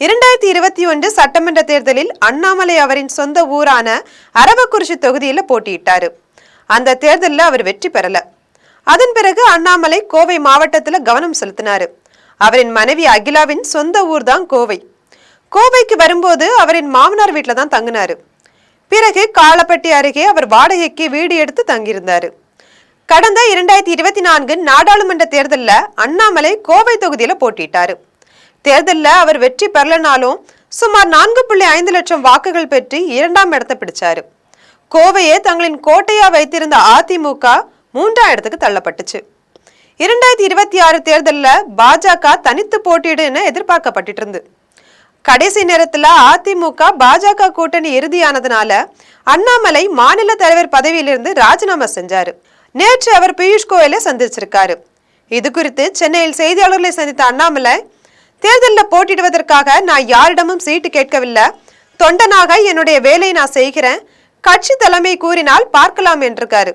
2021 சட்டமன்ற தேர்தலில் அண்ணாமலை அவரின் சொந்த ஊரான அரவக்குறிச்சி தொகுதியில் போட்டியிட்டாரு. அந்த தேர்தலில் அவர் வெற்றி பெறல. அதன் பிறகு அண்ணாமலை கோவை மாவட்டத்தில் கவனம் செலுத்தினாரு. அவரின் மனைவி அகிலாவின் சொந்த ஊர் தான் கோவை. கோவைக்கு வரும்போது அவரின் மாமனார் வீட்டில் தான் தங்கினாரு. பிறகு காலப்பட்டி அருகே அவர் வாடகைக்கு வீடு எடுத்து தங்கியிருந்தாரு. கடந்த 2024 நாடாளுமன்ற தேர்தலில் அண்ணாமலை கோவை தொகுதியில் போட்டியிட்டாரு. தேர்தலில் அவர் வெற்றி பெறலனாலும் சுமார் 4.5 லட்சம் வாக்குகள் பெற்று 2ஆம் இடத்தை பிடிச்சாரு. கோவையை தங்களின் கோட்டையா வைத்திருந்த அதிமுக 3ஆம் இடத்துக்கு தள்ளப்பட்டுச்சு. 2026 தேர்தலில் பாஜக தனித்து போட்டியிடுன்னு எதிர்பார்க்கப்பட்டு இருந்து. கடைசி நேரத்துல அதிமுக பாஜக கூட்டணி இறுதியானதுனால அண்ணாமலை மாநில தலைவர் பதவியிலிருந்து ராஜினாமா செஞ்சாரு. நேற்று அவர் பியூஷ் கோயலை சந்திச்சிருக்காரு. இது குறித்து சென்னையில் செய்தியாளர்களை சந்தித்த அண்ணாமலை, தேர்தலில் போட்டியிடுவதற்காக நான் யாரிடமும் சீட்டு கேட்கவில்லை. தொண்டனாக என்னுடைய வேலையை நான் செய்கிறேன். கட்சி தலைமை கூறினால் பார்க்கலாம் என்றிருக்காரு.